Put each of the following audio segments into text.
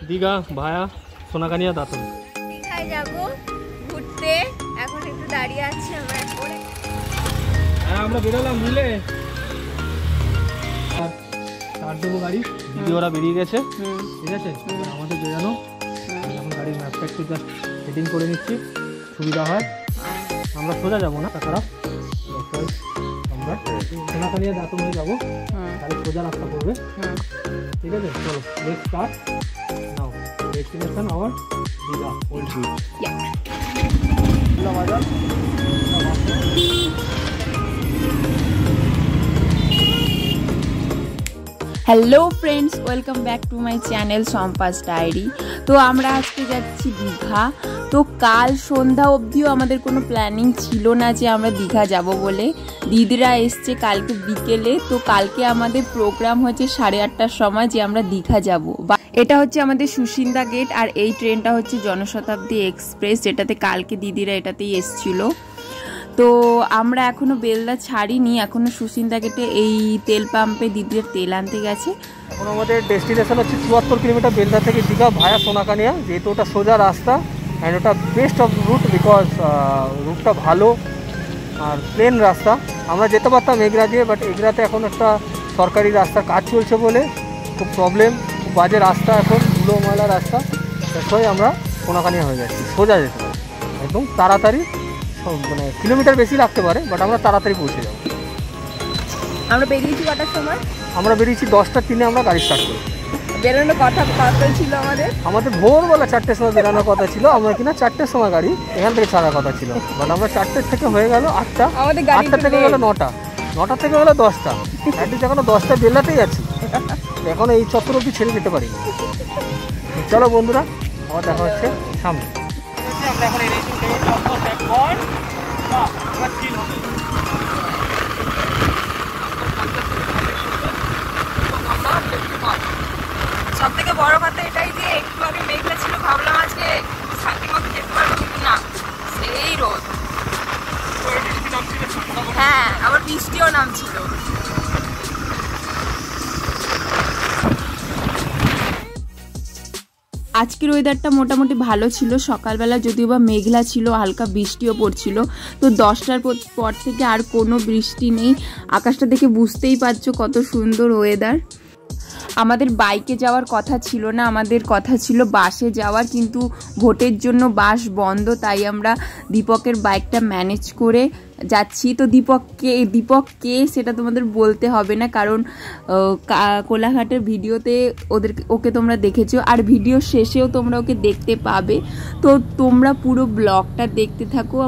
দীঘা ভায়া সোনাকানিয়া দাঁতন দীঘায় যাবো ঘুরতে। এখন একটু দাঁড়িয়ে আছি আমরা। হ্যাঁ আমরা বেরোলাম বুঝলে, স্টার্ট দেবো গাড়ি। দিদি ওরা বেরিয়ে গেছে, ঠিক আছে? আমাদের বেরোনো। এখন গাড়ির ম্যাপটা একটু জাস্ট সেটিং করে নিচ্ছি, সুবিধা হয়। আমরা সোজা যাবো না, খারাপ আমরা সোনাকানিয়া দাঁতন হয়ে যাবো, তাহলে সোজা রাস্তা পড়বে, ঠিক আছে? চলো let's start now. Destination our Digha old beach. বাজার hello friends, welcome back to my channel সম্পাস ডায়েরি। তো আমরা আজকে যাচ্ছি দীঘা। তো কাল সন্ধ্যা অবধিও আমাদের কোনো প্ল্যানিং ছিল না যে আমরা দীঘা যাব বলে। দিদিরা এসছে কালকে বিকেলে। তো কালকে আমাদের প্রোগ্রাম হচ্ছে 8:30টার সময় যে আমরা দীঘা যাব। এটা হচ্ছে আমাদের সুসিন্দা গেট, আর এই ট্রেনটা হচ্ছে জনশতাব্দী এক্সপ্রেস, যেটাতে কালকে দিদিরা এটাতেই এসছিল। তো আমরা এখনো বেলদা ছাড়িনি, এখনো সুসিন্দা গেটে এই তেল পাম্পে দিদির তেল আনতে গেছে। এখন আমাদের ডেস্টিনেশন হচ্ছে 74 কিলোমিটার বেলদা থেকে দীঘা ভায়া সোনাকানিয়া। যেহেতু ওটা সোজা রাস্তা অ্যান্ড ওটা বেস্ট অফ রুট, বিকজ রুটটা ভালো আর প্লেন রাস্তা। আমরা যেতে পারতাম এগরা দিয়ে, বাট এগরাতে এখন একটা সরকারি রাস্তার কাজ চলছে বলে খুব প্রবলেম, খুব বাজে রাস্তা, এখন ধুলো ময়লা রাস্তা। তাই আমরা সোনাকানিয়া হয়ে যাচ্ছি, সোজা যেতে পারি একদম তাড়াতাড়ি। মানে কিলোমিটার বেশি লাগতে পারে, বাট আমরা তাড়াতাড়ি পৌঁছে যাবো। আমরা বেরিয়েছি কটার সময়? আমরা বেরিয়েছি 10টা 3 আমরা গাড়ি স্টার্ট করি। বেরোনোর কথা ছিল আমাদের ভোরবেলা 4টের সময় বেরোনোর কথা ছিল। আমরা কিনা 4টের সময় গাড়ি এখান থেকে ছাড়ার কথা ছিল, বাট আমরা 4টের থেকে হয়ে গেল 8টা, 8টা থেকে গেলো 9টা, 9টা থেকে গেলো 10টা। অ্যাটলিস্ট এখনো 10টা বেলাতেই আছি, এখনো এই চত্বর অব্দি ছেড়ে যেতে পারি। চলো বন্ধুরা, আমার দেখা হচ্ছে সামনে। সব থেকে বড় কথা এটাই যে একটু আগে মেঘলা ছিল, ভাবলাম আজকে শান্তিমতো যেতে পারবো, কিন্তু না, সেই রোদ। হ্যাঁ, আবার বৃষ্টিও নামছিল। আজকের ওয়েদারটা মোটামুটি ভালো ছিল। সকালবেলা যদিও বা মেঘলা ছিল, হালকা বৃষ্টিও পড়ছিল। তো 10টার পর থেকে আর কোনো বৃষ্টি নেই। আকাশটা দেখে বুঝতেই পারছো কত সুন্দর ওয়েদার। আমাদের বাইকে যাওয়ার কথা ছিল না, আমাদের কথা ছিল বাসে যাওয়ার, কিন্তু ভোটের জন্য বাস বন্ধ, তাই আমরা দীপকের বাইকটা ম্যানেজ করে যাচ্ছি। তো দীপক কে সেটা তোমাদের বলতে হবে না, কারণ কোলাঘাটের ভিডিওতে ওকে তোমরা দেখেছো, আর ভিডিও শেষেও তোমরা ওকে দেখতে পাবে। তো তোমরা পুরো ব্লগটা দেখতে থাকো।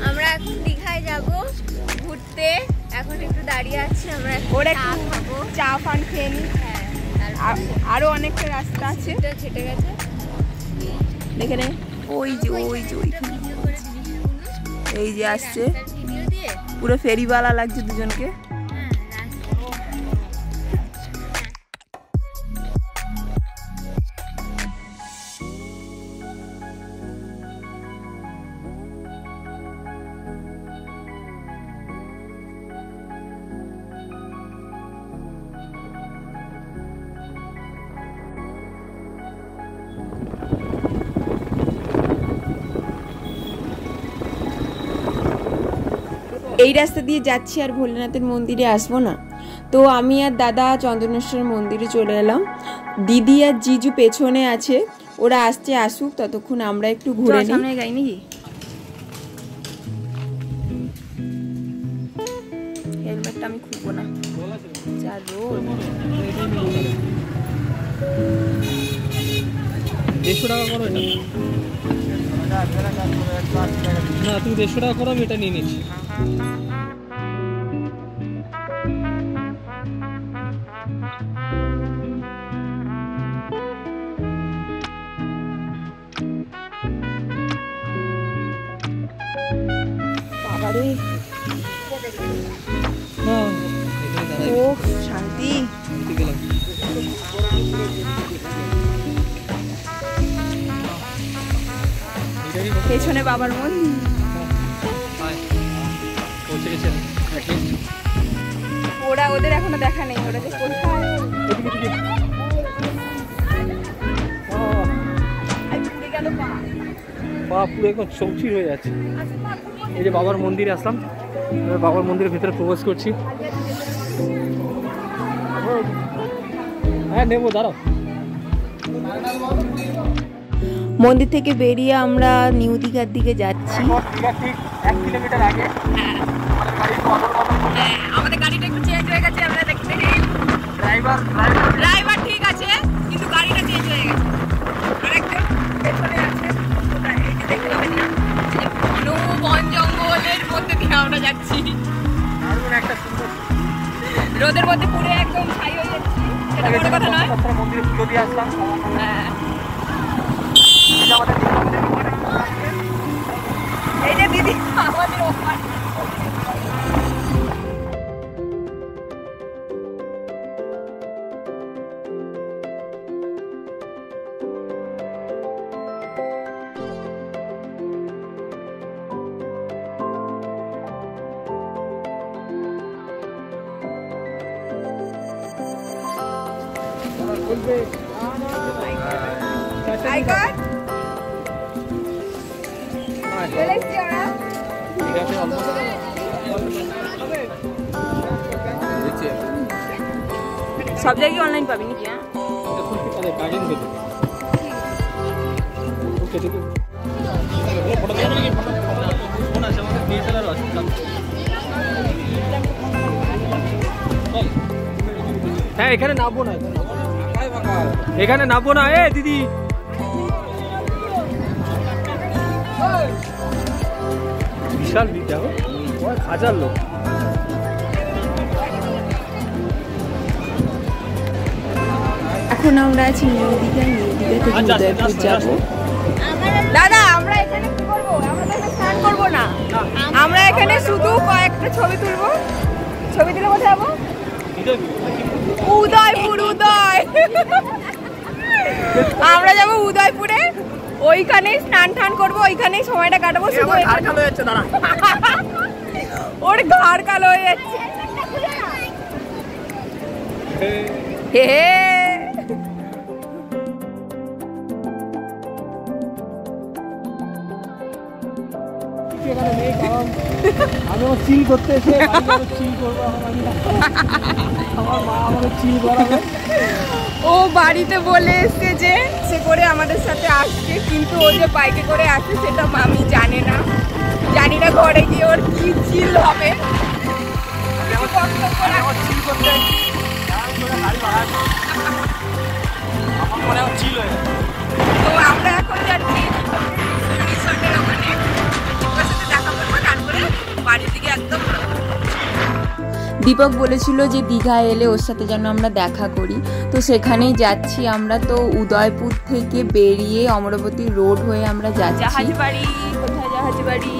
আমরা এখন দীঘায় যাব ঘুরতে। এখন একটু দাঁড়িয়ে আছি আমরা, চা ফান খেয়ে নিই। হ্যাঁ, আরো অনেকটা রাস্তা আছে, হেঁটে গেছে দেখে নে। ওই যে এই যে আসছে, পুরো ফেরিওয়ালা লাগছে দুজনকে। এই রাস্তা দিয়ে যাচ্ছি, আর ভোলেনাথের মন্দিরে আসবো না। তো আমি আর দাদা চন্দনেশ্বর মন্দিরে চলে এলাম। দিদি আর জিজু পেছনে আছে, ওরা আসছে, আসুক, ততক্ষণ আমরা একটু ঘুরে নিই। সামনে গাই নাকি? হেলমেটটা আমি খুলবো না, যা রোদ। 150 টাকা করো এটা। না তুমি 150 টাকা করো, আমি এটা নিয়ে নিচ্ছি। বাবারে, ও শান্তি। পেছনে বাবার মন্দির। ওরা ওদের এখনো দেখা নেই, ওরা যে কোথায়। পা পুরো এখন চৌচির হয়ে যাচ্ছে। এই যে বাবার মন্দিরে আসলাম, বাবার মন্দিরের ভেতরে প্রবেশ করছি। হ্যাঁ নেবো, দাঁড়াও। মন্দির থেকে বেরিয়ে আমরা নিউ দীঘার দিকে যাচ্ছি। 1 কিলোমিটার আগে আমাদের গাড়িটা একটু চেঞ্জ হয়ে গেছে, আমরা দেখতে ড্রাইভার ঠিক আছে, কিন্তু গাড়িটা চেঞ্জ হয়ে গেছে। আরেকজন পেছনে আছে, এই যে দেখতে পাবেন না, পুরো বন জঙ্গলের মধ্যে দিয়ে আমরা যাচ্ছি। একটা সুন্দর রোদের মধ্যে পুরো একদম ছাই হয়ে যাচ্ছে, সেটা বড় কথা নয়। মন্দিরে পুজো দিয়ে আসলাম। হ্যাঁ, এই যে দিদি আমাদের ওখানে। সব জায়গায় অনলাইন পাবি নাকি? হ্যাঁ এখানে নামবো না, এখানে নামবো না। এ দিদি বিশাল ভিড়, দেখো 1000 লোক। এখন আমরা আছি নিউ দীঘা, নিউ দীঘা থেকে উদয়পুর যাবো। দাদা আমরা এখানে কি করবো? আমরা তো স্নান করবো না, আমরা এখানে শুধু কয়েকটা ছবি তুলবো। ছবি তুলে কোথায় যাবো? উদয়পুর। আমরা যাবো উদয়পুরে, ওইখানেই স্নান টান করবো, ওইখানেই সময়টা কাটাবো। শুধু ঘাড় কালো হয়ে যাচ্ছে, দাঁড়া, ওর ঘাড় কালো হয়ে যাচ্ছে। হে আমি চিল করতে এসে চিল করবো, আমার মা আমাকে চিল করাবে। ও বাড়িতে বলে এসছে যে সে করে আমাদের সাথে আসছে, কিন্তু ও যে বাইকে করে আসছে সেটা মামি জানে না। জানি না ঘরে গিয়ে ওর কি চিল হবে। তো আমরা এখন যাচ্ছি রিসর্টের ওখানে, ওর সাথে দেখা করবো, তারপরে বাড়ির দিকে একদম। দীপক বলেছিল যে দীঘা এলে ওর সাথে যেন আমরা দেখা করি, তো সেখানেই যাচ্ছি আমরা। তো উদয়পুর থেকে বেরিয়ে অমরাবতী রোড হয়ে আমরা যাচ্ছি। জাহাজবাড়ি, কোথায় জাহাজবাড়ি?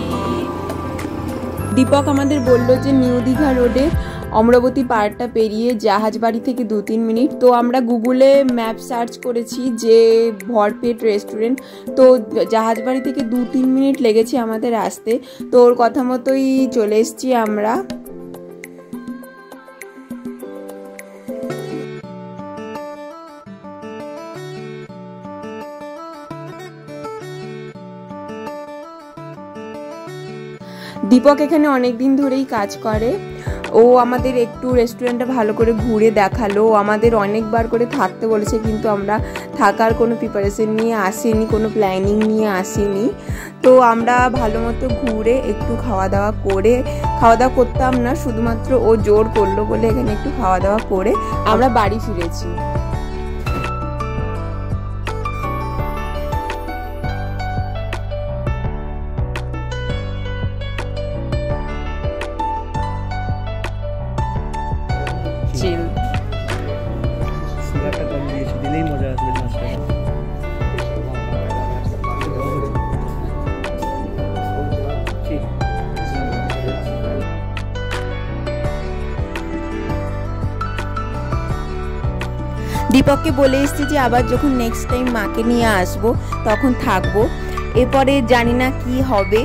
দীপক আমাদের বললো যে নিউ দীঘা রোডে অমরাবতী পার্কটা পেরিয়ে জাহাজবাড়ি থেকে 2-3 মিনিট। তো আমরা গুগলে ম্যাপ সার্চ করেছি যে ভরপেট রেস্টুরেন্ট, তো জাহাজবাড়ি থেকে 2-3 মিনিট লেগেছে আমাদের আসতে। তো ওর কথা মতোই চলে এসেছি আমরা। দীপক এখানে অনেক দিন ধরেই কাজ করে, ও আমাদের একটু রেস্টুরেন্টটা ভালো করে ঘুরে দেখালো। আমাদের অনেকবার করে থাকতে বলেছে, কিন্তু আমরা থাকার কোনো প্রিপারেশন নিয়ে আসিনি, কোনো প্ল্যানিং নিয়ে আসিনি। তো আমরা ভালো মতো ঘুরে একটু খাওয়া দাওয়া করতাম না, শুধুমাত্র ও জোর করলো বলে এখানে একটু খাওয়া দাওয়া করে আমরা বাড়ি ফিরেছি। দিলেই মজা আসবে মাছটা। দীপককে বলে এসেছি যে আবার যখন নেক্সট টাইম মাকে নিয়ে আসবো তখন থাকবো, এরপরে জানি না কি হবে।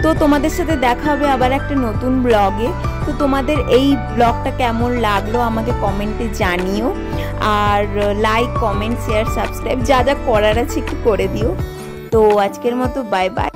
তো তোমাদের সাথে দেখা হবে আবার একটা নতুন ব্লগে। তো তোমাদের এই ব্লগটা কেমন লাগলো আমাকে কমেন্টে জানিও, আর লাইক, কমেন্ট, শেয়ার, সাবস্ক্রাইব যা যা করার আছে একটু করে দিও। তো আজকের মতো বাই বাই।